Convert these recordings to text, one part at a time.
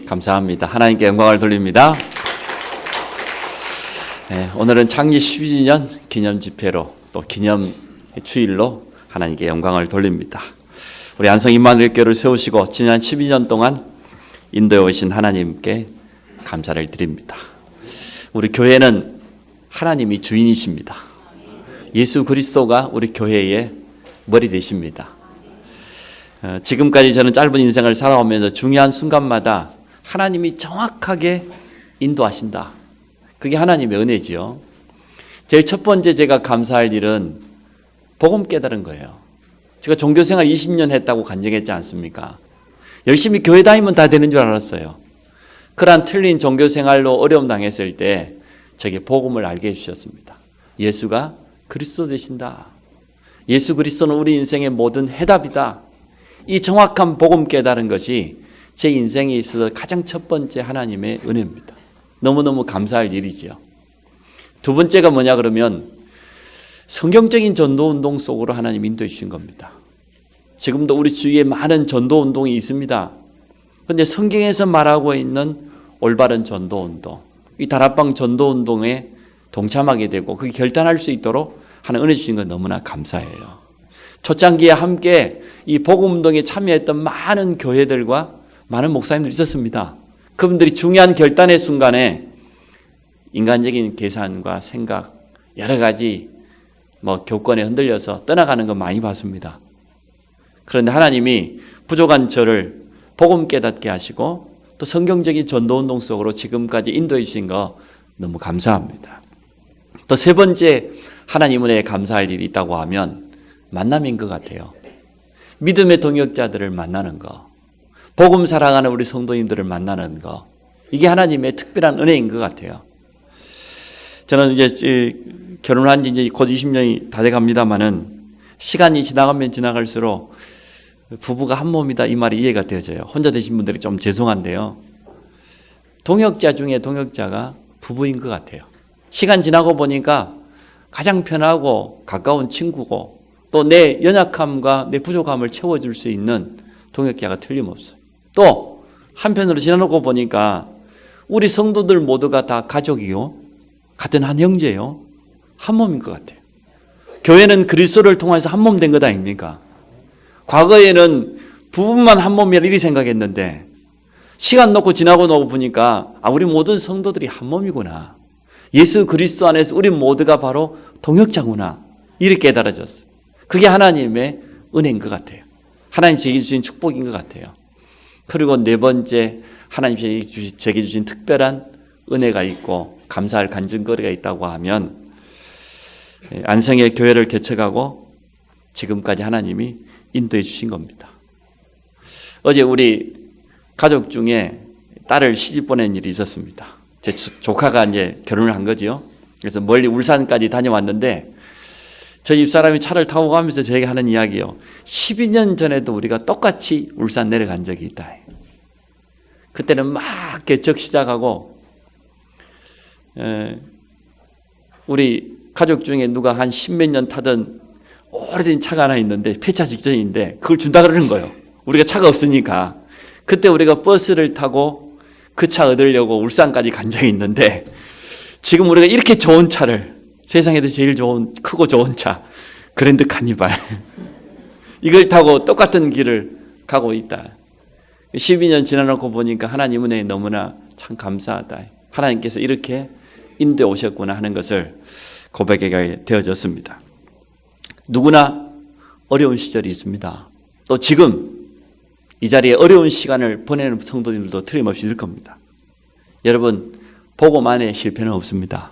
감사합니다. 하나님께 영광을 돌립니다. 네, 오늘은 창립 12주년 기념 집회로 또 기념 주일로 하나님께 영광을 돌립니다. 우리 안성 임마누엘 교회를 세우시고 지난 12년 동안 인도해 오신 하나님께 감사를 드립니다. 우리 교회는 하나님이 주인이십니다. 예수 그리스도가 우리 교회의 머리 되십니다. 지금까지 저는 짧은 인생을 살아오면서 중요한 순간마다 하나님이 정확하게 인도하신다. 그게 하나님의 은혜지요. 제일 첫 번째 제가 감사할 일은 복음 깨달은 거예요. 제가 종교생활 20년 했다고 간증했지 않습니까? 열심히 교회 다니면 다 되는 줄 알았어요. 그러한 틀린 종교생활로 어려움 당했을 때 저에게 복음을 알게 해주셨습니다. 예수가 그리스도 되신다. 예수 그리스도는 우리 인생의 모든 해답이다. 이 정확한 복음 깨달은 것이 제 인생에 있어서 가장 첫 번째 하나님의 은혜입니다. 너무너무 감사할 일이지요. 두 번째가 뭐냐 그러면 성경적인 전도운동 속으로 하나님 인도해 주신 겁니다. 지금도 우리 주위에 많은 전도운동이 있습니다. 그런데 성경에서 말하고 있는 올바른 전도운동, 이 다락방 전도운동에 동참하게 되고 그게 결단할 수 있도록 하는 은혜 주신 건 너무나 감사해요. 초창기에 함께 이 복음운동에 참여했던 많은 교회들과 많은 목사님들이 있었습니다. 그분들이 중요한 결단의 순간에 인간적인 계산과 생각, 여러 가지 교권에 흔들려서 떠나가는 거 많이 봤습니다. 그런데 하나님이 부족한 저를 복음 깨닫게 하시고 또 성경적인 전도운동 속으로 지금까지 인도해 주신 거 너무 감사합니다. 또 세 번째 하나님 은혜에 감사할 일이 있다고 하면 만남인 것 같아요. 믿음의 동역자들을 만나는 거, 복음 사랑하는 우리 성도님들을 만나는 거, 이게 하나님의 특별한 은혜인 것 같아요. 저는 이제 결혼한 지 이제 곧 20년이 다 돼 갑니다만은 시간이 지나가면 지나갈수록 부부가 한 몸이다 이 말이 이해가 되어져요. 혼자 되신 분들이 좀 죄송한데요. 동역자 중에 동역자가 부부인 것 같아요. 시간 지나고 보니까 가장 편하고 가까운 친구고 또 내 연약함과 내 부족함을 채워줄 수 있는 동역자가 틀림없어요. 또 한편으로 지나놓고 보니까 우리 성도들 모두가 다 가족이요, 같은 한 형제요, 한 몸인 것 같아요. 교회는 그리스도를 통해서 한 몸 된 것 아닙니까? 과거에는 부부만 한 몸이라 이리 생각했는데 시간 놓고 지나고 보니까 우리 모든 성도들이 한 몸이구나. 예수 그리스도 안에서 우리 모두가 바로 동역자구나. 이렇게 깨달아졌어요. 그게 하나님의 은혜인 것 같아요. 하나님 제게 주신 축복인 것 같아요. 그리고 네 번째 하나님 제게 주신 특별한 은혜가 있고 감사할 간증거리가 있다고 하면 안성의 교회를 개척하고 지금까지 하나님이 인도해 주신 겁니다. 어제 우리 가족 중에 딸을 시집 보낸 일이 있었습니다. 제 조카가 이제 결혼을 한 거지요. 그래서 멀리 울산까지 다녀왔는데 저희 집사람이 차를 타고 가면서 저에게 하는 이야기요. 12년 전에도 우리가 똑같이 울산 내려간 적이 있다. 그때는 막 개척 시작하고 우리 가족 중에 누가 한 10몇 년 타던 오래된 차가 하나 있는데 폐차 직전인데 그걸 준다 그러는 거예요. 우리가 차가 없으니까. 그때 우리가 버스를 타고 그 차 얻으려고 울산까지 간 적이 있는데 지금 우리가 이렇게 좋은 차를 세상에서 제일 좋은 크고 좋은 차 그랜드 카니발 이걸 타고 똑같은 길을 가고 있다. 12년 지나놓고 보니까 하나님 은혜에 너무나 참 감사하다. 하나님께서 이렇게 인도해 오셨구나 하는 것을 고백하게 되어졌습니다. 누구나 어려운 시절이 있습니다. 또 지금 이 자리에 어려운 시간을 보내는 성도님들도 틀림없이 있을 겁니다. 여러분, 복음 안에 실패는 없습니다.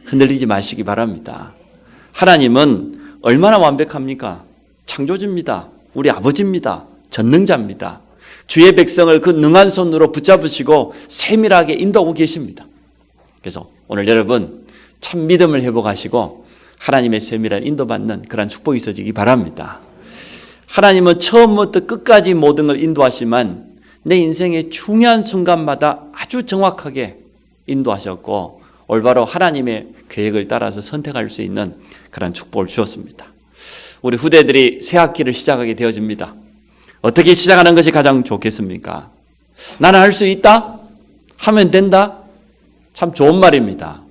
흔들리지 마시기 바랍니다. 하나님은 얼마나 완벽합니까? 창조주입니다. 우리 아버지입니다. 전능자입니다. 주의 백성을 그 능한 손으로 붙잡으시고 세밀하게 인도하고 계십니다. 그래서 오늘 여러분 참 믿음을 회복하시고 하나님의 세밀한 인도받는 그런 축복이 있어지기 바랍니다. 하나님은 처음부터 끝까지 모든 걸 인도하시지만 내 인생의 중요한 순간마다 아주 정확하게 인도하셨고 올바로 하나님의 계획을 따라서 선택할 수 있는 그런 축복을 주었습니다. 우리 후대들이 새 학기를 시작하게 되어집니다. 어떻게 시작하는 것이 가장 좋겠습니까? 나는 할 수 있다? 하면 된다? 참 좋은 말입니다.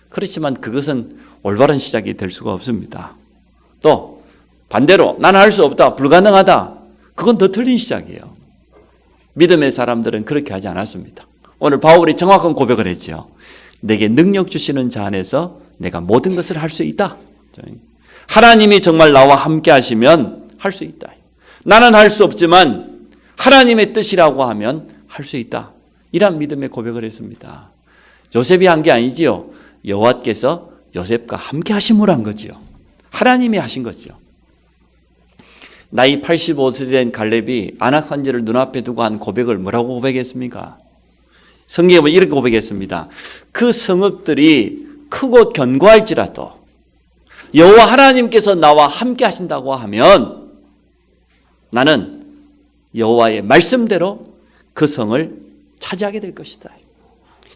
그렇지만 그것은 올바른 시작이 될 수가 없습니다. 또 반대로 나는 할 수 없다, 불가능하다. 그건 더 틀린 시작이에요. 믿음의 사람들은 그렇게 하지 않았습니다. 오늘 바울이 정확한 고백을 했죠. 내게 능력 주시는 자 안에서 내가 모든 것을 할 수 있다. 하나님이 정말 나와 함께 하시면 할 수 있다. 나는 할 수 없지만 하나님의 뜻이라고 하면 할 수 있다. 이런 믿음의 고백을 했습니다. 요셉이 한 게 아니지요. 여호와께서 요셉과 함께 하심으로 한 거지요. 하나님이 하신 거지요. 나이 85세 된 갈렙이 아낙 산지를 눈앞에 두고 한 고백을 뭐라고 고백했습니까? 성경에 보면 이렇게 고백했습니다. 그 성읍들이 크고 견고할지라도 여호와 하나님께서 나와 함께 하신다고 하면 나는 여호와의 말씀대로 그 성을 차지하게 될 것이다.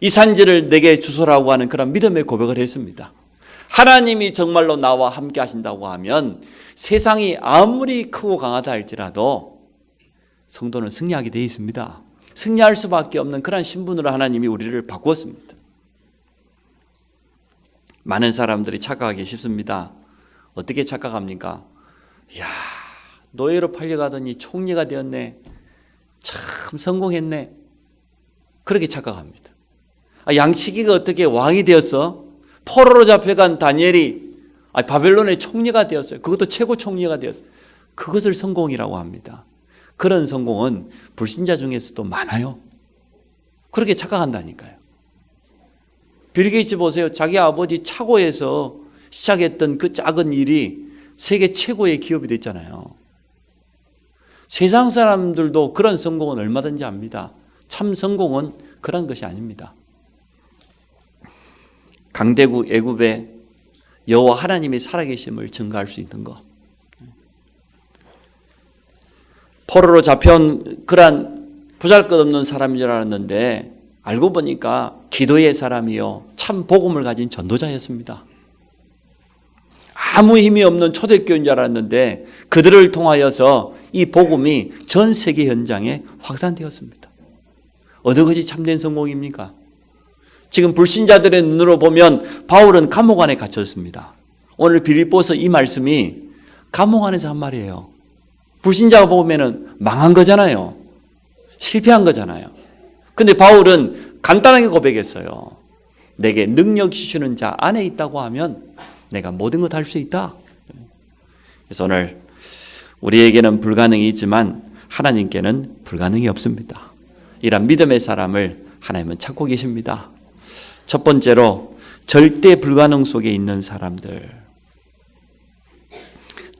이 산지를 내게 주소라고 하는 그런 믿음의 고백을 했습니다. 하나님이 정말로 나와 함께 하신다고 하면 세상이 아무리 크고 강하다 할지라도 성도는 승리하게 되어 있습니다. 승리할 수밖에 없는 그런 신분으로 하나님이 우리를 바꾸었습니다. 많은 사람들이 착각하기 쉽습니다. 어떻게 착각합니까? 이야, 노예로 팔려가더니 총리가 되었네. 참 성공했네. 그렇게 착각합니다. 양치기가 어떻게 왕이 되었어? 포로로 잡혀간 다니엘이 바벨론의 총리가 되었어요. 그것도 최고 총리가 되었어요. 그것을 성공이라고 합니다. 그런 성공은 불신자 중에서도 많아요. 그렇게 착각한다니까요. 빌 게이츠 보세요. 자기 아버지 차고에서 시작했던 그 작은 일이 세계 최고의 기업이 됐잖아요. 세상 사람들도 그런 성공은 얼마든지 합니다. 참 성공은 그런 것이 아닙니다. 강대국 애굽에 여호와 하나님이 살아계심을 증거할 수 있는 것. 포로로 잡혀온 그러한 보잘것없는 사람인 줄 알았는데 알고 보니까 기도의 사람이요 참 복음을 가진 전도자였습니다. 아무 힘이 없는 초대교회인 줄 알았는데 그들을 통하여서 이 복음이 전 세계 현장에 확산되었습니다. 어느 것이 참된 성공입니까? 지금 불신자들의 눈으로 보면 바울은 감옥 안에 갇혔습니다. 오늘 빌립보서 이 말씀이 감옥 안에서 한 말이에요. 불신자가 보면은 망한 거잖아요. 실패한 거잖아요. 근데 바울은 간단하게 고백했어요. 내게 능력 주시는 자 안에 있다고 하면 내가 모든 것 할 수 있다. 그래서 오늘 우리에게는 불가능이 있지만 하나님께는 불가능이 없습니다. 이런 믿음의 사람을 하나님은 찾고 계십니다. 첫 번째로 절대 불가능 속에 있는 사람들.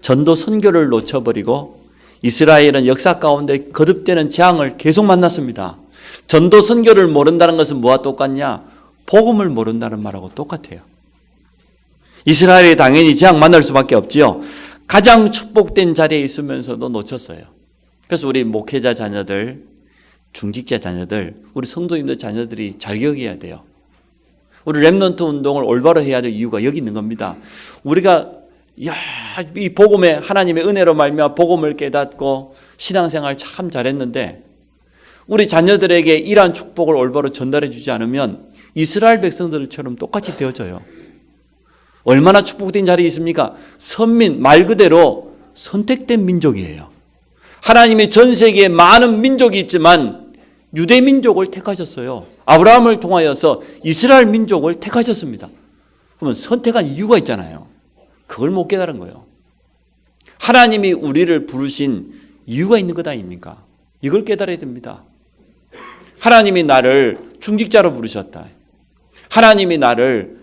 전도 선교를 놓쳐버리고 이스라엘은 역사 가운데 거듭되는 재앙을 계속 만났습니다. 전도 선교를 모른다는 것은 뭐와 똑같냐? 복음을 모른다는 말하고 똑같아요. 이스라엘이 당연히 재앙 만날 수밖에 없지요. 가장 축복된 자리에 있으면서도 놓쳤어요. 그래서 우리 목회자 자녀들, 중직자 자녀들, 우리 성도님들 자녀들이 잘 기억해야 돼요. 우리 렘넌트 운동을 올바로 해야 될 이유가 여기 있는 겁니다. 우리가 이 복음에 하나님의 은혜로 말미암아 복음을 깨닫고 신앙생활 참 잘했는데 우리 자녀들에게 이러한 축복을 올바로 전달해 주지 않으면 이스라엘 백성들처럼 똑같이 되어져요. 얼마나 축복된 자리에 있습니까? 선민, 말 그대로 선택된 민족이에요. 하나님이 전 세계에 많은 민족이 있지만 유대 민족을 택하셨어요. 아브라함을 통하여서 이스라엘 민족을 택하셨습니다. 그러면 선택한 이유가 있잖아요. 그걸 못 깨달은 거예요. 하나님이 우리를 부르신 이유가 있는 것 아닙니까? 이걸 깨달아야 됩니다. 하나님이 나를 중직자로 부르셨다. 하나님이 나를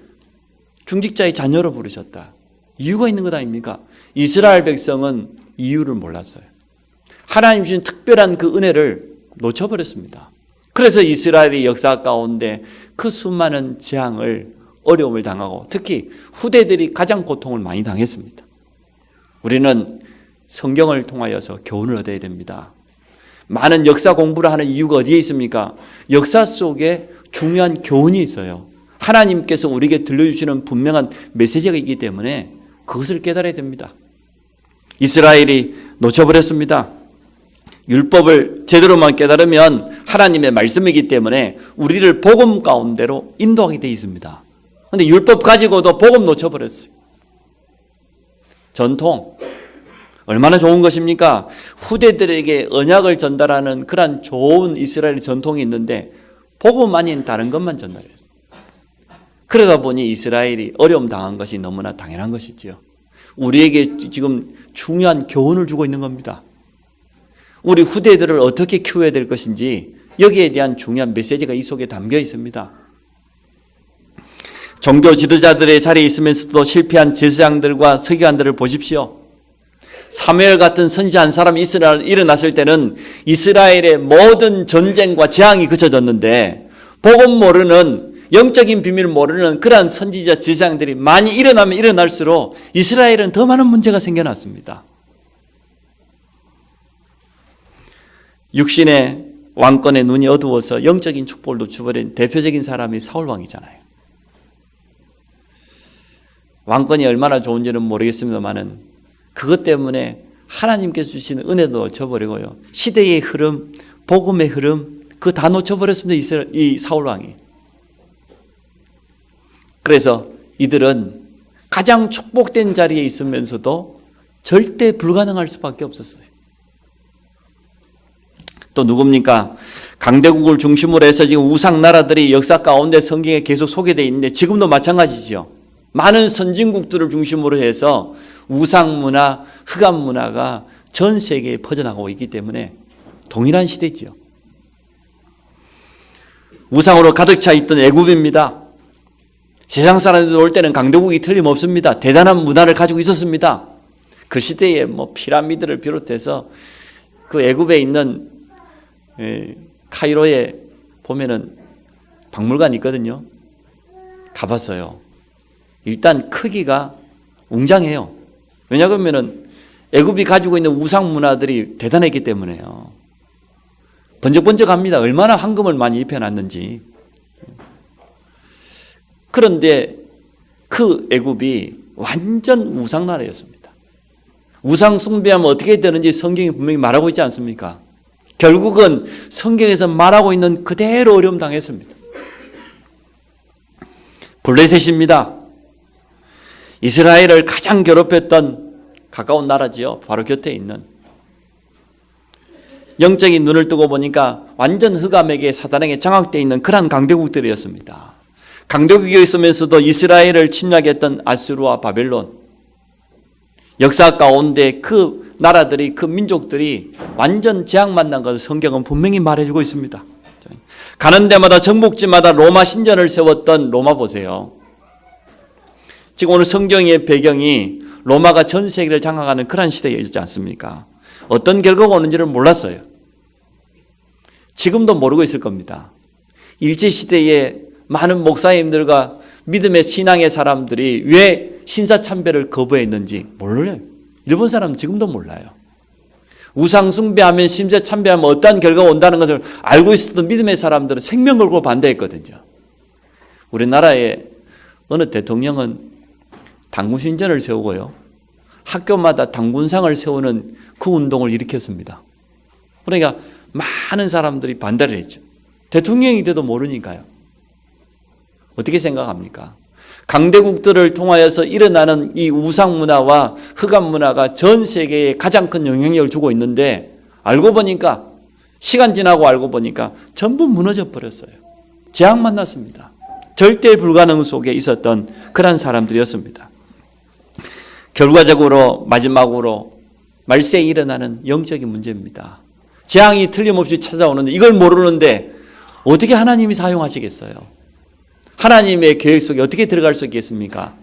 중직자의 자녀로 부르셨다. 이유가 있는 것 아닙니까? 이스라엘 백성은 이유를 몰랐어요. 하나님 주신 특별한 그 은혜를 놓쳐버렸습니다. 그래서 이스라엘의 역사 가운데 그 수많은 재앙을 어려움을 당하고 특히 후대들이 가장 고통을 많이 당했습니다. 우리는 성경을 통하여서 교훈을 얻어야 됩니다. 많은 역사 공부를 하는 이유가 어디에 있습니까? 역사 속에 중요한 교훈이 있어요. 하나님께서 우리에게 들려주시는 분명한 메시지가 있기 때문에 그것을 깨달아야 됩니다. 이스라엘이 놓쳐버렸습니다. 율법을 제대로만 깨달으면 하나님의 말씀이기 때문에 우리를 복음 가운데로 인도하게 되어 있습니다. 그런데 율법 가지고도 복음 놓쳐버렸어요. 전통 얼마나 좋은 것입니까? 후대들에게 언약을 전달하는 그런 좋은 이스라엘의 전통이 있는데 복음 아닌 다른 것만 전달했어요. 그러다 보니 이스라엘이 어려움 당한 것이 너무나 당연한 것이지요. 우리에게 지금 중요한 교훈을 주고 있는 겁니다. 우리 후대들을 어떻게 키워야 될 것인지 여기에 대한 중요한 메시지가 이 속에 담겨 있습니다. 종교 지도자들의 자리에 있으면서도 실패한 제사장들과 서기관들을 보십시오. 사무엘 같은 선지 한 사람이 일어났을 때는 이스라엘의 모든 전쟁과 재앙이 그쳐졌는데 복음 모르는 영적인 비밀을 모르는 그러한 선지자 제사장들이 많이 일어나면 일어날수록 이스라엘은 더 많은 문제가 생겨났습니다. 육신의 왕권의 눈이 어두워서 영적인 축복을 놓쳐버린 대표적인 사람이 사울 왕이잖아요. 왕권이 얼마나 좋은지는 모르겠습니다만은 그것 때문에 하나님께서 주신 은혜도 놓쳐버리고요. 시대의 흐름, 복음의 흐름, 그거 다 놓쳐버렸습니다. 이 사울 왕이. 그래서 이들은 가장 축복된 자리에 있으면서도 절대 불가능할 수밖에 없었어요. 또 누굽니까? 강대국을 중심으로 해서 지금 우상 나라들이 역사 가운데 성경에 계속 소개되어 있는데 지금도 마찬가지죠. 많은 선진국들을 중심으로 해서 우상 문화, 흑암 문화가 전 세계에 퍼져나가고 있기 때문에 동일한 시대지요. 우상으로 가득 차 있던 애굽입니다. 세상 사람들 올 때는 강대국이 틀림없습니다. 대단한 문화를 가지고 있었습니다. 그 시대에 피라미드를 비롯해서 그 애굽에 있는 카이로에 보면은 박물관이 있거든요. 가봤어요. 일단 크기가 웅장해요. 왜냐하면 애굽이 가지고 있는 우상 문화들이 대단했기 때문에요. 번쩍번쩍합니다. 얼마나 황금을 많이 입혀놨는지. 그런데 그 애굽이 완전 우상 나라였습니다. 우상 숭배하면 어떻게 되는지 성경이 분명히 말하고 있지 않습니까? 결국은 성경에서 말하고 있는 그대로 어려움 당했습니다. 블레셋입니다. 이스라엘을 가장 괴롭혔던 가까운 나라지요. 바로 곁에 있는. 영적인 눈을 뜨고 보니까 완전 흑암에게 사단에게 장악되어 있는 그러한 강대국들이었습니다. 강대국이 있으면서도 이스라엘을 침략했던 아수르와 바벨론. 역사 가운데 그 나라들이, 그 민족들이 완전 재앙 만난 것을 성경은 분명히 말해주고 있습니다. 가는 데마다 정복지마다 로마 신전을 세웠던 로마 보세요. 지금 오늘 성경의 배경이 로마가 전 세계를 장악하는 그런 시대에 있지 않습니까? 어떤 결과가 오는지를 몰랐어요. 지금도 모르고 있을 겁니다. 일제시대에 많은 목사님들과 믿음의 신앙의 사람들이 왜 신사참배를 거부했는지 몰라요. 일본 사람은 지금도 몰라요. 우상 숭배하면 신사참배하면 어떠한 결과가 온다는 것을 알고 있었던 믿음의 사람들은 생명 걸고 반대했거든요. 우리나라의 어느 대통령은 당군신전을 세우고요. 학교마다 당군상을 세우는 그 운동을 일으켰습니다. 그러니까 많은 사람들이 반대를 했죠. 대통령이 돼도 모르니까요. 어떻게 생각합니까? 강대국들을 통하여서 일어나는 이 우상 문화와 흑암 문화가 전 세계에 가장 큰 영향력을 주고 있는데 알고 보니까 시간 지나고 알고 보니까 전부 무너져 버렸어요. 재앙 만났습니다. 절대 불가능 속에 있었던 그런 사람들이었습니다. 결과적으로 마지막으로 말세에 일어나는 영적인 문제입니다. 재앙이 틀림없이 찾아오는데 이걸 모르는데 어떻게 하나님이 사용하시겠어요? 하나님의 계획 속에 어떻게 들어갈 수 있겠습니까?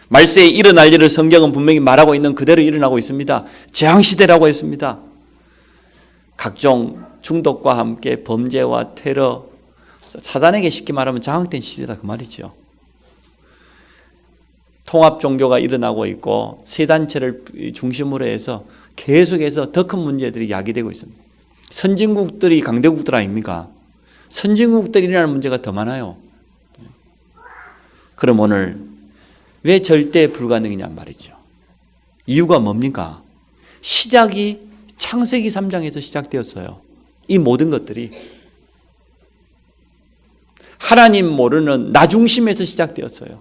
말세에 일어날 일을 성경은 분명히 말하고 있는 그대로 일어나고 있습니다. 재앙시대라고 했습니다. 각종 중독과 함께 범죄와 테러, 사단에게 쉽게 말하면 장악된 시대다 그 말이죠. 통합 종교가 일어나고 있고 세 단체를 중심으로 해서 계속해서 더 큰 문제들이 야기되고 있습니다. 선진국들이 강대국들 아닙니까? 선진국들이 일어나는 문제가 더 많아요. 그럼 오늘 왜 절대 불가능이냐 말이죠. 이유가 뭡니까? 시작이 창세기 3장에서 시작되었어요. 이 모든 것들이 하나님 모르는 나 중심에서 시작되었어요.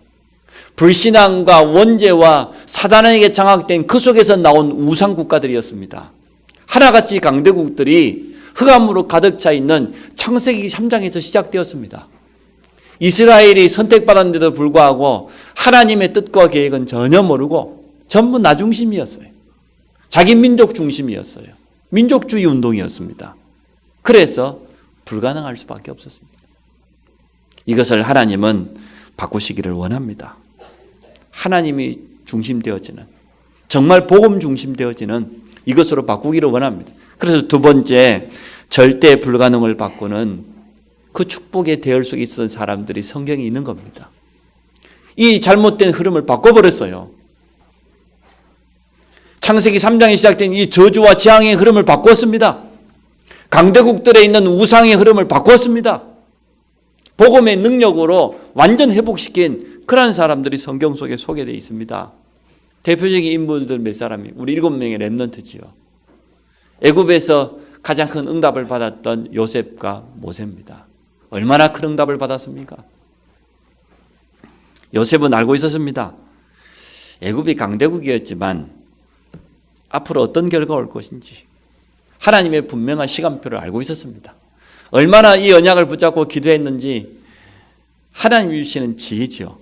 불신앙과 원죄와 사단에게 장악된 그 속에서 나온 우상 국가들이었습니다. 하나같이 강대국들이 흑암으로 가득 차 있는 창세기 3장에서 시작되었습니다. 이스라엘이 선택받았는데도 불구하고 하나님의 뜻과 계획은 전혀 모르고 전부 나 중심이었어요. 자기 민족 중심이었어요. 민족주의 운동이었습니다. 그래서 불가능할 수밖에 없었습니다. 이것을 하나님은 바꾸시기를 원합니다. 하나님이 중심되어지는, 정말 복음 중심되어지는 이것으로 바꾸기를 원합니다. 그래서 두 번째, 절대 불가능을 바꾸는 그 축복의 대열 속에 있었던 사람들이 성경에 있는 겁니다. 이 잘못된 흐름을 바꿔버렸어요. 창세기 3장에 시작된 이 저주와 재앙의 흐름을 바꿨습니다. 강대국들에 있는 우상의 흐름을 바꿨습니다. 복음의 능력으로 완전 회복시킨 그러한 사람들이 성경 속에 소개되어 있습니다. 대표적인 인물들 몇 사람이 우리 7명의 렘넌트지요. 애굽에서 가장 큰 응답을 받았던 요셉과 모세입니다. 얼마나 큰 응답을 받았습니까? 요셉은 알고 있었습니다. 애굽이 강대국이었지만 앞으로 어떤 결과가 올 것인지 하나님의 분명한 시간표를 알고 있었습니다. 얼마나 이 언약을 붙잡고 기도했는지 하나님이 주시는 지혜지요.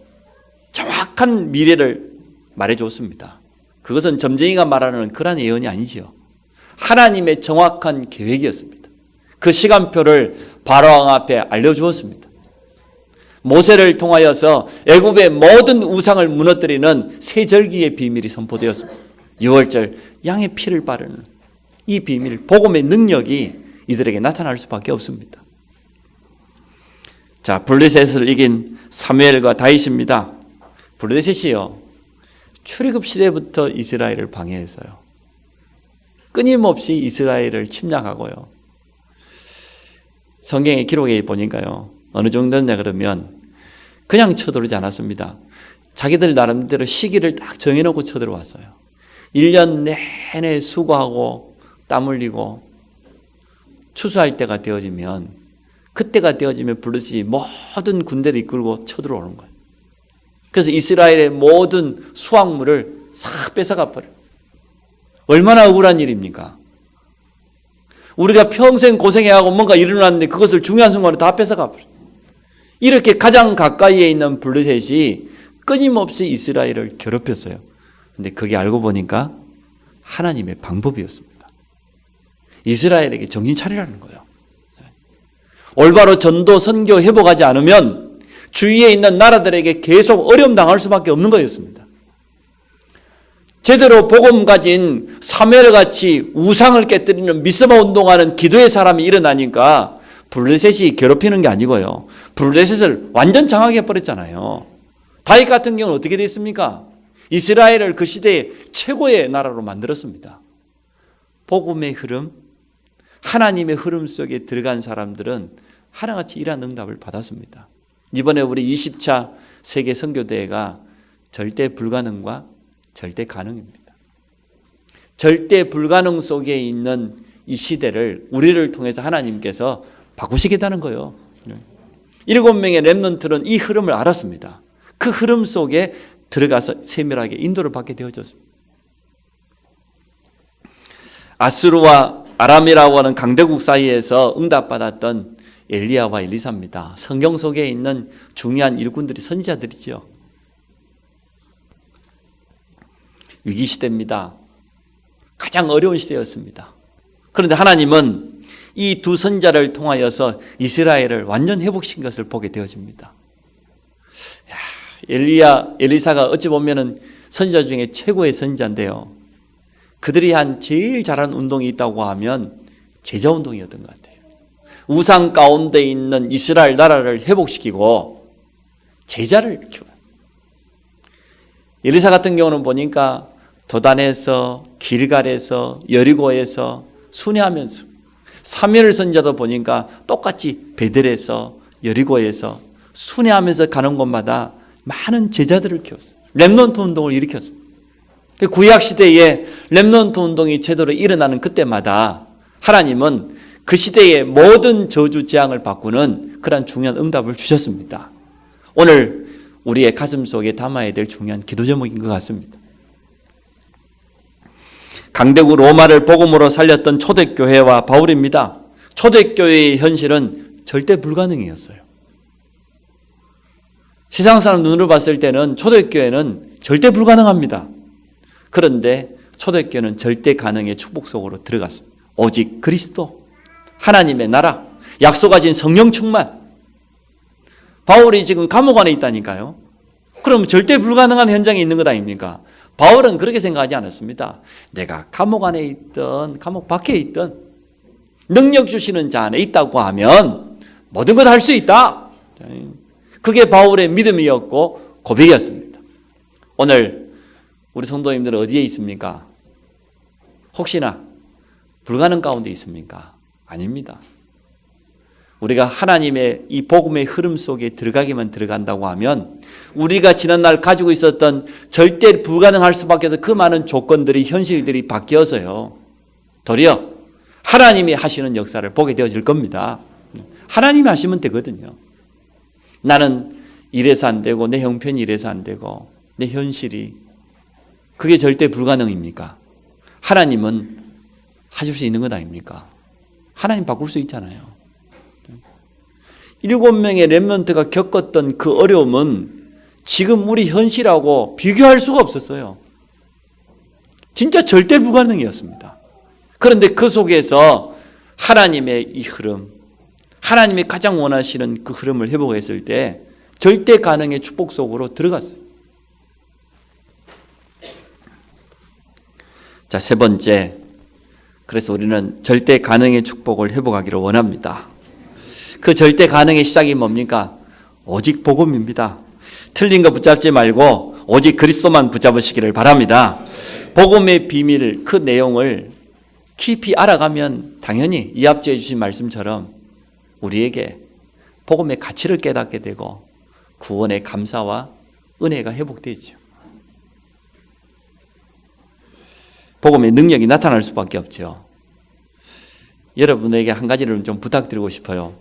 정확한 미래를 말해줬습니다. 그것은 점쟁이가 말하는 그런 예언이 아니지요. 하나님의 정확한 계획이었습니다. 그 시간표를 바로왕 앞에 알려주었습니다. 모세를 통하여서 애굽의 모든 우상을 무너뜨리는 세절기의 비밀이 선포되었습니다. 6월절 양의 피를 바르는 이 비밀, 복음의 능력이 이들에게 나타날 수밖에 없습니다. 자, 블레셋을 이긴 사무엘과 다윗입니다. 블레셋이요, 출애굽 시대부터 이스라엘을 방해했어요. 끊임없이 이스라엘을 침략하고요. 성경의 기록에 보니까요, 어느 정도냐 그러면 그냥 쳐들어오지 않았습니다. 자기들 나름대로 시기를 딱 정해놓고 쳐들어왔어요. 1년 내내 수고하고 땀 흘리고 추수할 때가 되어지면, 그때가 되어지면 블레셋이 모든 군대를 이끌고 쳐들어오는 거예요. 그래서 이스라엘의 모든 수확물을 싹 뺏어가 버려요. 얼마나 억울한 일입니까? 우리가 평생 고생해하고 뭔가 일어났는데 그것을 중요한 순간에 다 뺏어가 버려요. 이렇게 가장 가까이에 있는 블레셋이 끊임없이 이스라엘을 괴롭혔어요. 근데 그게 알고 보니까 하나님의 방법이었습니다. 이스라엘에게 정신 차리라는 거예요. 올바로 전도, 선교, 회복하지 않으면 주위에 있는 나라들에게 계속 어려움 당할 수밖에 없는 거였습니다. 제대로 복음 가진 사무엘같이 우상을 깨뜨리는 미스바 운동하는 기도의 사람이 일어나니까 블레셋이 괴롭히는 게 아니고요, 블레셋을 완전 장악해버렸잖아요. 다윗 같은 경우는 어떻게 됐습니까? 이스라엘을 그 시대의 최고의 나라로 만들었습니다. 복음의 흐름, 하나님의 흐름 속에 들어간 사람들은 하나같이 이러한 응답을 받았습니다. 이번에 우리 20차 세계 선교대회가 절대 불가능과 절대 가능입니다. 절대 불가능 속에 있는 이 시대를 우리를 통해서 하나님께서 바꾸시겠다는 거예요. 7명의 렘넌트는 이 흐름을 알았습니다. 그 흐름 속에 들어가서 세밀하게 인도를 받게 되어졌습니다. 아수르와 아람이라고 하는 강대국 사이에서 응답받았던 엘리야와 엘리사입니다. 성경 속에 있는 중요한 일꾼들이 선지자들이죠. 위기시대입니다. 가장 어려운 시대였습니다. 그런데 하나님은 이 두 선지자를 통하여서 이스라엘을 완전 회복시킨 것을 보게 되어집니다. 엘리야, 엘리사가 어찌 보면은 선지자 중에 최고의 선지자인데요, 그들이 한 제일 잘한 운동이 있다고 하면 제자운동이었던 것 같아요. 우상 가운데 있는 이스라엘 나라를 회복시키고 제자를 키워요. 엘리사 같은 경우는 보니까 도단에서, 길갈에서, 여리고에서 순회하면서, 사무엘 선지자도 보니까 똑같이 베델에서, 여리고에서 순회하면서 가는 곳마다 많은 제자들을 키웠어요. 렘넌트 운동을 일으켰습니다. 구약 시대에 렘넌트 운동이 제대로 일어나는 그때마다 하나님은 그 시대의 모든 저주 재앙을 바꾸는 그런 중요한 응답을 주셨습니다. 오늘 우리의 가슴 속에 담아야 될 중요한 기도 제목인 것 같습니다. 강대국 로마를 복음으로 살렸던 초대교회와 바울입니다. 초대교회의 현실은 절대 불가능이었어요. 세상 사람 눈으로 봤을 때는 초대교회는 절대 불가능합니다. 그런데 초대교회는 절대 가능의 축복 속으로 들어갔습니다. 오직 그리스도, 하나님의 나라, 약속하신 성령 충만. 바울이 지금 감옥 안에 있다니까요. 그럼 절대 불가능한 현장에 있는 것 아닙니까? 바울은 그렇게 생각하지 않았습니다. 내가 감옥 안에 있든 감옥 밖에 있든 능력 주시는 자 안에 있다고 하면 모든 것 할 수 있다. 그게 바울의 믿음이었고 고백이었습니다. 오늘 우리 성도님들은 어디에 있습니까? 혹시나 불가능 가운데 있습니까? 아닙니다. 우리가 하나님의 이 복음의 흐름 속에 들어가기만 들어간다고 하면 우리가 지난날 가지고 있었던 절대 불가능할 수밖에 없는 그 많은 조건들이 현실들이 바뀌어서요. 도리어 하나님이 하시는 역사를 보게 되어질 겁니다. 하나님이 하시면 되거든요. 나는 이래서 안 되고 내 형편이 이래서 안 되고 내 현실이 그게 절대 불가능입니까? 하나님은 하실 수 있는 것 아닙니까? 하나님 바꿀 수 있잖아요. 7명의 렘넌트가 겪었던 그 어려움은 지금 우리 현실하고 비교할 수가 없었어요. 진짜 절대 불가능이었습니다. 그런데 그 속에서 하나님의 이 흐름, 하나님이 가장 원하시는 그 흐름을 회복했을 때 절대 가능의 축복 속으로 들어갔어요. 자, 세 번째. 그래서 우리는 절대 가능의 축복을 회복하기를 원합니다. 그 절대 가능의 시작이 뭡니까? 오직 복음입니다. 틀린 거 붙잡지 말고 오직 그리스도만 붙잡으시기를 바랍니다. 복음의 비밀, 그 내용을 깊이 알아가면 당연히 이 앞주에 주신 말씀처럼 우리에게 복음의 가치를 깨닫게 되고 구원의 감사와 은혜가 회복되죠. 복음의 능력이 나타날 수밖에 없죠. 여러분에게 한 가지를 좀 부탁드리고 싶어요.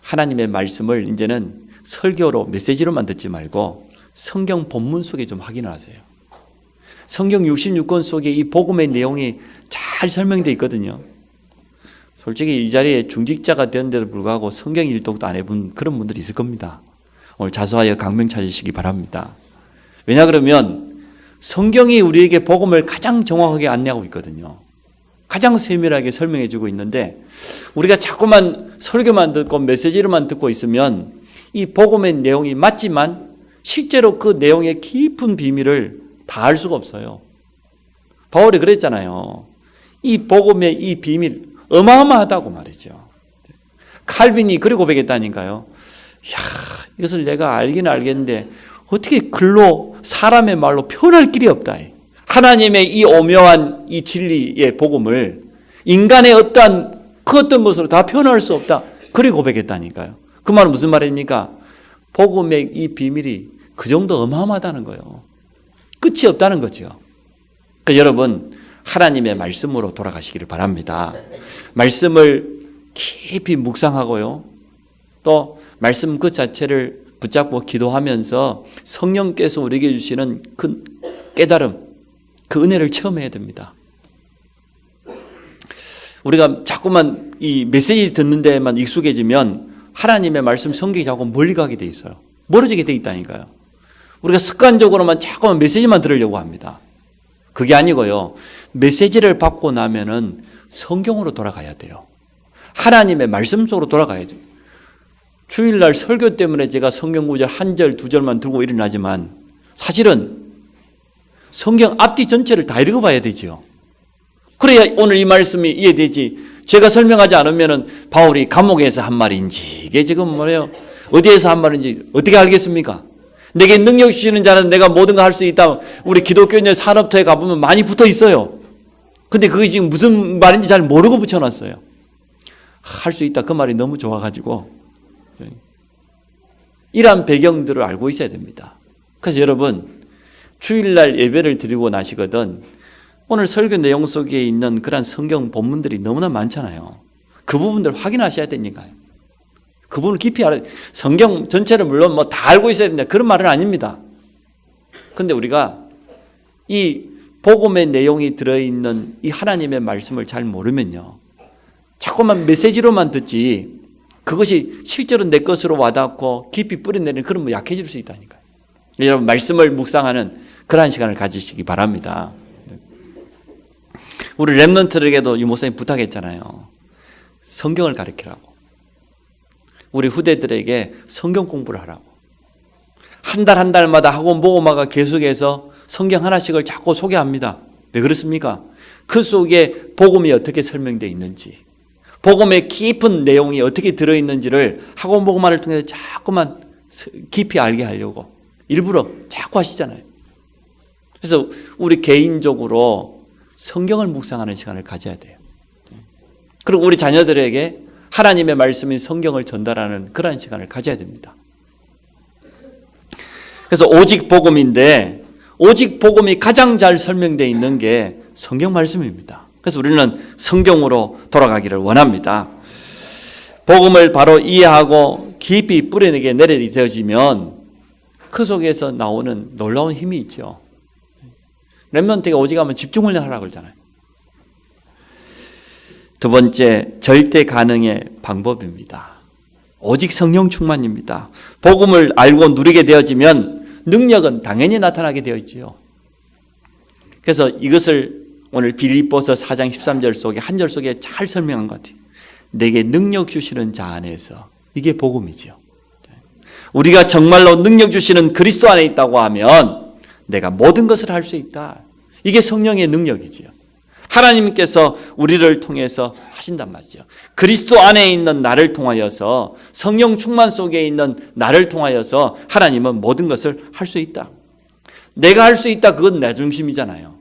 하나님의 말씀을 이제는 설교로 메시지로만 듣지 말고 성경 본문 속에 좀 확인을 하세요. 성경 66권 속에 이 복음의 내용이 잘 설명되어 있거든요. 솔직히 이 자리에 중직자가 되었는데도 불구하고 성경 일독도 안 해본 그런 분들이 있을 겁니다. 오늘 자수하여 강명 찾으시기 바랍니다. 왜냐 그러면 성경이 우리에게 복음을 가장 정확하게 안내하고 있거든요. 가장 세밀하게 설명해 주고 있는데 우리가 자꾸만 설교만 듣고 메시지로만 듣고 있으면 이 복음의 내용이 맞지만 실제로 그 내용의 깊은 비밀을 다 알 수가 없어요. 바울이 그랬잖아요. 이 복음의 이 비밀 어마어마하다고 말이죠. 칼빈이 그리 고백했다니까요. 이야, 이것을 내가 알기는 알겠는데 어떻게 글로 사람의 말로 표현할 길이 없다. 하나님의 이 오묘한 이 진리의 복음을 인간의 어떤 그 어떤 것으로 다 표현할 수 없다. 그리 고백했다니까요. 그 말은 무슨 말입니까? 복음의 이 비밀이 그 정도 어마어마하다는 거예요. 끝이 없다는 거죠. 그러니까 여러분 하나님의 말씀으로 돌아가시기를 바랍니다. 말씀을 깊이 묵상하고요. 또 말씀 그 자체를 붙잡고 기도하면서 성령께서 우리에게 주시는 그 깨달음, 그 은혜를 체험해야 됩니다. 우리가 자꾸만 이 메시지 듣는 데만 익숙해지면 하나님의 말씀 성경이 자꾸 멀리 가게 돼 있어요. 멀어지게 돼 있다니까요. 우리가 습관적으로만 자꾸만 메시지만 들으려고 합니다. 그게 아니고요. 메시지를 받고 나면은 성경으로 돌아가야 돼요. 하나님의 말씀 속으로 돌아가야죠. 주일날 설교 때문에 제가 성경 구절 한 절, 두 절만 들고 일어나지만 사실은 성경 앞뒤 전체를 다 읽어봐야 되죠. 그래야 오늘 이 말씀이 이해되지. 제가 설명하지 않으면은 바울이 감옥에서 한 말인지 이게 지금 뭐예요? 어디에서 한 말인지 어떻게 알겠습니까? 내게 능력 주시는 자는 내가 모든 걸 할 수 있다. 우리 기독교인의 산업터에 가보면 많이 붙어 있어요. 근데 그게 지금 무슨 말인지 잘 모르고 붙여놨어요. 할 수 있다. 그 말이 너무 좋아가지고 이러한 배경들을 알고 있어야 됩니다. 그래서 여러분 주일날 예배를 드리고 나시거든 오늘 설교 내용 속에 있는 그런 성경 본문들이 너무나 많잖아요. 그 부분들 확인하셔야 되니까요. 그 부분을 깊이 알아야 돼요. 성경 전체를 물론 뭐 다 알고 있어야 된다. 그런 말은 아닙니다. 근데 우리가 이 복음의 내용이 들어있는 이 하나님의 말씀을 잘 모르면요. 자꾸만 메시지로만 듣지 그것이 실제로 내 것으로 와닿고 깊이 뿌려내는 그런 뭐 약해질 수 있다니까요. 여러분 말씀을 묵상하는 그러한 시간을 가지시기 바랍니다. 우리 렘넌트들에게도 이 목사님 부탁했잖아요. 성경을 가르치라고. 우리 후대들에게 성경 공부를 하라고. 한 달마다 학원 보고마가 계속해서 성경 하나씩을 자꾸 소개합니다. 왜 그렇습니까? 그 속에 복음이 어떻게 설명되어 있는지, 복음의 깊은 내용이 어떻게 들어있는지를 학원 보고마를 통해서 자꾸만 깊이 알게 하려고 일부러 자꾸 하시잖아요. 그래서 우리 개인적으로 성경을 묵상하는 시간을 가져야 돼요. 그리고 우리 자녀들에게 하나님의 말씀인 성경을 전달하는 그러한 시간을 가져야 됩니다. 그래서 오직 복음인데 오직 복음이 가장 잘 설명되어 있는 게 성경 말씀입니다. 그래서 우리는 성경으로 돌아가기를 원합니다. 복음을 바로 이해하고 깊이 뿌리내게 내려되어지면 그 속에서 나오는 놀라운 힘이 있죠. 렘넌트가 오직 하면 집중을 하라고 그러잖아요. 두 번째, 절대 가능의 방법입니다. 오직 성령 충만입니다. 복음을 알고 누리게 되어지면 능력은 당연히 나타나게 되어 있지요. 그래서 이것을 오늘 빌립보서 4장 13절 속에 한 절 속에 잘 설명한 것 같아요. 내게 능력 주시는 자 안에서. 이게 복음이지요. 우리가 정말로 능력 주시는 그리스도 안에 있다고 하면 내가 모든 것을 할 수 있다. 이게 성령의 능력이지요. 하나님께서 우리를 통해서 하신단 말이죠. 그리스도 안에 있는 나를 통하여서 성령 충만 속에 있는 나를 통하여서 하나님은 모든 것을 할 수 있다. 내가 할 수 있다. 그건 내 중심이잖아요.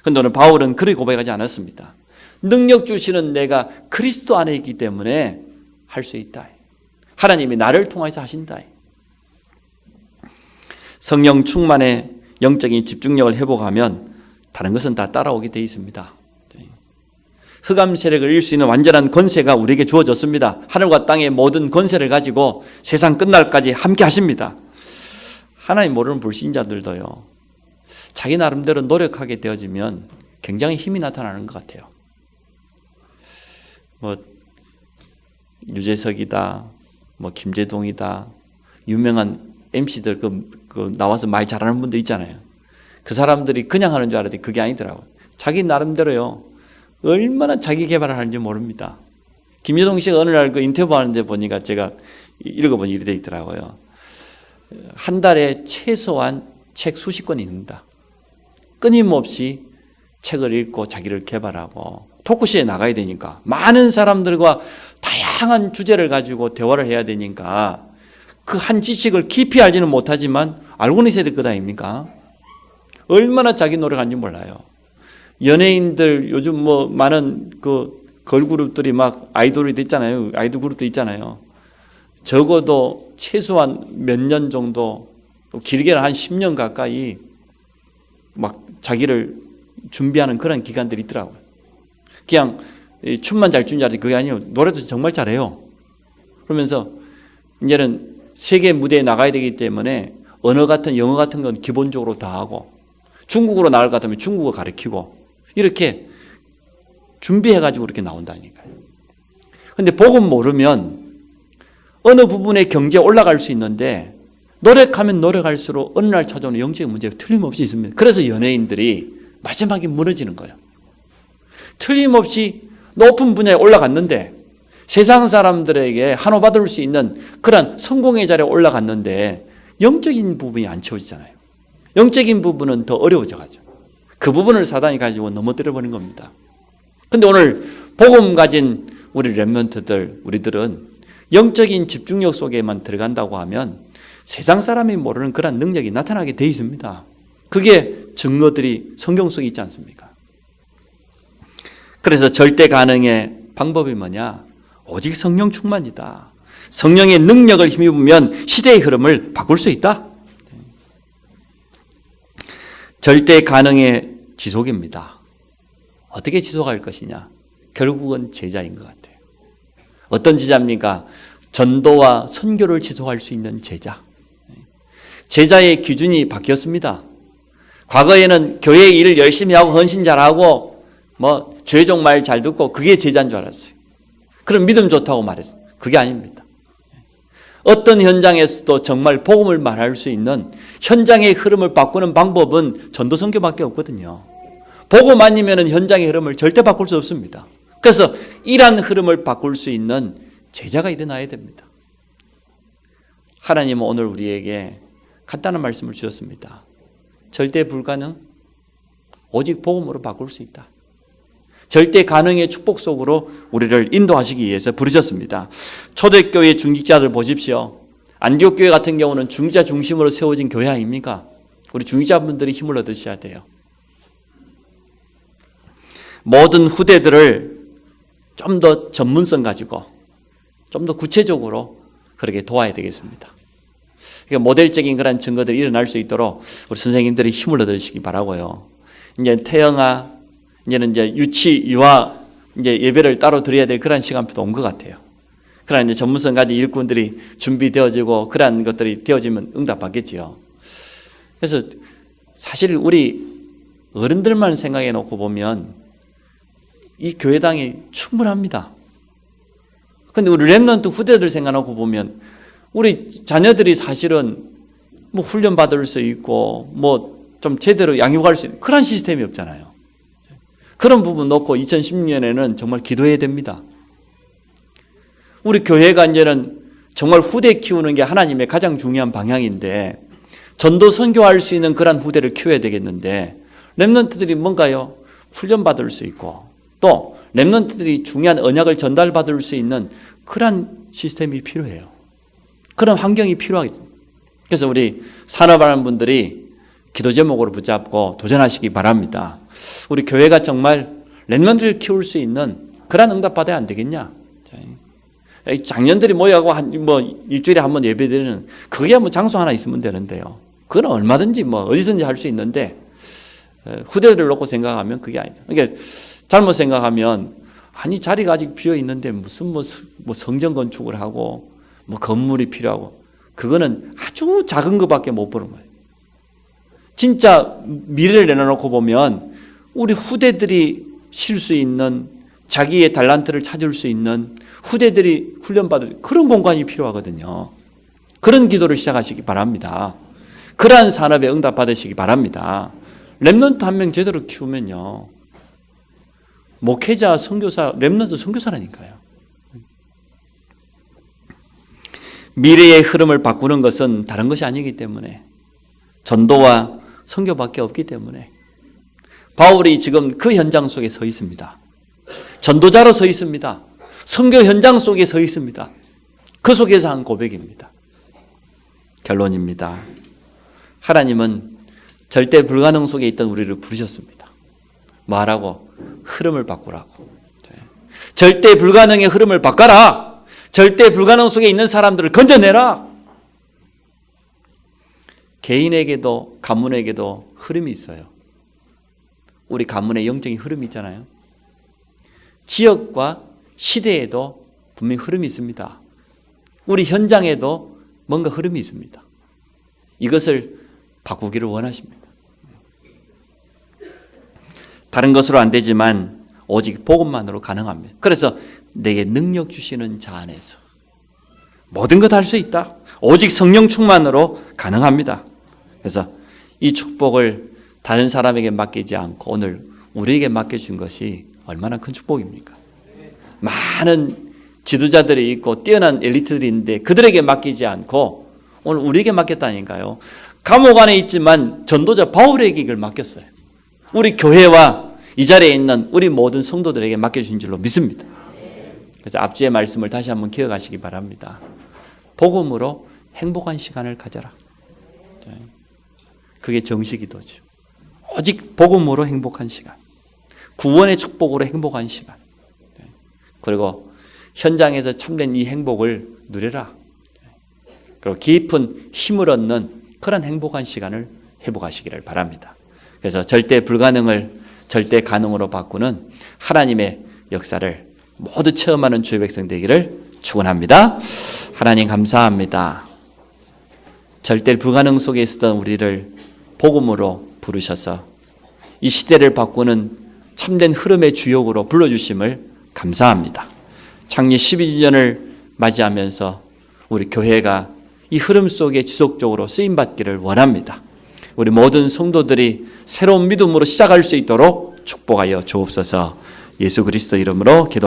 그런데 오늘 바울은 그렇게 고백하지 않았습니다. 능력 주시는 내가 그리스도 안에 있기 때문에 할 수 있다. 하나님이 나를 통해서 하신다. 성령 충만의 영적인 집중력을 회복하면 다른 것은 다 따라오게 되어 있습니다. 흑암 세력을 이길 수 있는 완전한 권세가 우리에게 주어졌습니다. 하늘과 땅의 모든 권세를 가지고 세상 끝날까지 함께 하십니다. 하나님 모르는 불신자들도요. 자기 나름대로 노력하게 되어지면 굉장히 힘이 나타나는 것 같아요. 뭐 유재석이다, 뭐 김재동이다, 유명한 MC들 그 나와서 말 잘하는 분들 있잖아요. 그 사람들이 그냥 하는 줄 알았더니 그게 아니더라고요. 자기 나름대로요. 얼마나 자기 개발을 하는지 모릅니다. 김여동 씨가 어느 날 그 인터뷰하는데 보니까 제가 읽어보니 이렇게 되어 있더라고요. 한 달에 최소한 책 수십 권 읽는다. 끊임없이 책을 읽고 자기를 개발하고 토크쇼에 나가야 되니까 많은 사람들과 다양한 주제를 가지고 대화를 해야 되니까 그 한 지식을 깊이 알지는 못하지만 알고는 있어야 될 것 아닙니까? 얼마나 자기 노력하는지 몰라요. 연예인들 요즘 뭐 많은 그 걸그룹들이 막 아이돌이 됐잖아요. 아이돌 그룹도 있잖아요. 적어도 최소한 몇 년 정도, 길게는 한 10년 가까이 막 자기를 준비하는 그런 기간들이 있더라고요. 그냥 춤만 잘 추는 줄 알았더니 그게 아니에요. 노래도 정말 잘해요. 그러면서 이제는 세계 무대에 나가야 되기 때문에 언어 같은 영어 같은 건 기본적으로 다 하고 중국으로 나갈 것 같으면 중국어 가르치고 이렇게 준비해가지고 이렇게 나온다니까요. 근데 복음 모르면 어느 부분에 경제에 올라갈 수 있는데 노력하면 노력할수록 어느 날 찾아오는 영적인 문제가 틀림없이 있습니다. 그래서 연예인들이 마지막에 무너지는 거예요. 틀림없이 높은 분야에 올라갔는데 세상 사람들에게 한호받을 수 있는 그런 성공의 자리에 올라갔는데 영적인 부분이 안 채워지잖아요. 영적인 부분은 더 어려워져 가죠. 그 부분을 사단이 가지고 넘어뜨려 버린 겁니다. 근데 오늘 복음 가진 우리 렘넌트들, 우리들은 영적인 집중력 속에만 들어간다고 하면 세상 사람이 모르는 그런 능력이 나타나게 돼 있습니다. 그게 증거들이 성경 속에 있지 않습니까? 그래서 절대 가능의 방법이 뭐냐? 오직 성령 충만이다. 성령의 능력을 힘입으면 시대의 흐름을 바꿀 수 있다. 절대 가능의 지속입니다. 어떻게 지속할 것이냐? 결국은 제자인 것 같아요. 어떤 제자입니까? 전도와 선교를 지속할 수 있는 제자. 제자의 기준이 바뀌었습니다. 과거에는 교회 일을 열심히 하고 헌신 잘하고 죄종 말 잘 듣고 그게 제자인 줄 알았어요. 그럼 믿음 좋다고 말했어요. 그게 아닙니다. 어떤 현장에서도 정말 복음을 말할 수 있는 현장의 흐름을 바꾸는 방법은 전도 선교밖에 없거든요. 복음 아니면 현장의 흐름을 절대 바꿀 수 없습니다. 그래서 이러한 흐름을 바꿀 수 있는 제자가 일어나야 됩니다. 하나님은 오늘 우리에게 간단한 말씀을 주셨습니다. 절대 불가능, 오직 복음으로 바꿀 수 있다. 절대 가능의 축복 속으로 우리를 인도하시기 위해서 부르셨습니다. 초대교회 중직자들 보십시오. 안디옥 교회 같은 경우는 중직자 중심으로 세워진 교회 아닙니까? 우리 중직자분들이 힘을 얻으셔야 돼요. 모든 후대들을 좀 더 전문성 가지고 좀 더 구체적으로 그렇게 도와야 되겠습니다. 그러니까 모델적인 그런 증거들이 일어날 수 있도록 우리 선생님들이 힘을 얻으시기 바라고요. 이제 태영아, 이제는 이제 유치, 유아 이제 예배를 따로 드려야 될 그런 시간표도 온 것 같아요. 그러나 이제 전문성 가진 일꾼들이 준비되어지고 그런 것들이 되어지면 응답받겠지요. 그래서 사실 우리 어른들만 생각해 놓고 보면 이 교회당이 충분합니다. 근데 우리 렘넌트 후대들 생각해 놓고 보면 우리 자녀들이 사실은 훈련 받을 수 있고 좀 제대로 양육할 수 있는 그런 시스템이 없잖아요. 그런 부분 놓고 2016년에는 정말 기도해야 됩니다. 우리 교회가 이제는 정말 후대 키우는 게 하나님의 가장 중요한 방향인데 전도 선교할 수 있는 그런 후대를 키워야 되겠는데 렘넌트들이 뭔가요? 훈련 받을 수 있고 또 렘넌트들이 중요한 언약을 전달받을 수 있는 그런 시스템이 필요해요. 그런 환경이 필요하겠죠. 그래서 우리 산업하는 분들이 기도 제목으로 붙잡고 도전하시기 바랍니다. 우리 교회가 정말 렘넌트를 키울 수 있는 그런 응답 받아야 안 되겠냐? 장년들이 모여가고 일주일에 한 번 예배드리는 그게 장소 하나 있으면 되는데요. 그건 얼마든지 어디든지 할 수 있는데 후대들을 놓고 생각하면 그게 아니죠. 그러니까 잘못 생각하면 아니 자리가 아직 비어 있는데 무슨 성전 건축을 하고 건물이 필요하고 그거는 아주 작은 것밖에 못 보는 거예요. 진짜 미래를 내려놓고 보면 우리 후대들이 쉴 수 있는 자기의 달란트를 찾을 수 있는 후대들이 훈련받을 그런 공간이 필요하거든요. 그런 기도를 시작하시기 바랍니다. 그러한 산업에 응답받으시기 바랍니다. 렘넌트 한 명 제대로 키우면요. 목회자, 선교사, 렘넌트 선교사라니까요. 미래의 흐름을 바꾸는 것은 다른 것이 아니기 때문에 전도와 선교밖에 없기 때문에 바울이 지금 그 현장 속에 서 있습니다. 전도자로 서 있습니다. 선교 현장 속에 서 있습니다. 그 속에서 한 고백입니다. 결론입니다. 하나님은 절대 불가능 속에 있던 우리를 부르셨습니다. 뭐하라고? 흐름을 바꾸라고. 절대 불가능의 흐름을 바꿔라. 절대 불가능 속에 있는 사람들을 건져내라. 개인에게도 가문에게도 흐름이 있어요. 우리 가문의 영적인 흐름이 있잖아요. 지역과 시대에도 분명히 흐름이 있습니다. 우리 현장에도 뭔가 흐름이 있습니다. 이것을 바꾸기를 원하십니다. 다른 것으로 안 되지만 오직 복음만으로 가능합니다. 그래서 내게 능력 주시는 자 안에서 모든 것 할 수 있다. 오직 성령 충만으로 가능합니다. 그래서 이 축복을 다른 사람에게 맡기지 않고 오늘 우리에게 맡겨준 것이 얼마나 큰 축복입니까? 많은 지도자들이 있고 뛰어난 엘리트들이 있는데 그들에게 맡기지 않고 오늘 우리에게 맡겼다니까요. 감옥 안에 있지만 전도자 바울에게 이걸 맡겼어요. 우리 교회와 이 자리에 있는 우리 모든 성도들에게 맡겨주신 줄로 믿습니다. 그래서 앞주의 말씀을 다시 한번 기억하시기 바랍니다. 복음으로 행복한 시간을 가져라. 그게 정식기도죠. 오직 복음으로 행복한 시간. 구원의 축복으로 행복한 시간. 그리고 현장에서 참된 이 행복을 누려라. 그리고 깊은 힘을 얻는 그런 행복한 시간을 회복하시기를 바랍니다. 그래서 절대 불가능을 절대 가능으로 바꾸는 하나님의 역사를 모두 체험하는 주의 백성 되기를 축원합니다. 하나님 감사합니다. 절대 불가능 속에 있었던 우리를 복음으로 부르셔서 이 시대를 바꾸는 참된 흐름의 주역으로 불러주심을 감사합니다. 창립 12주년을 맞이하면서 우리 교회가 이 흐름 속에 지속적으로 쓰임받기를 원합니다. 우리 모든 성도들이 새로운 믿음으로 시작할 수 있도록 축복하여 주옵소서. 예수 그리스도 이름으로 기도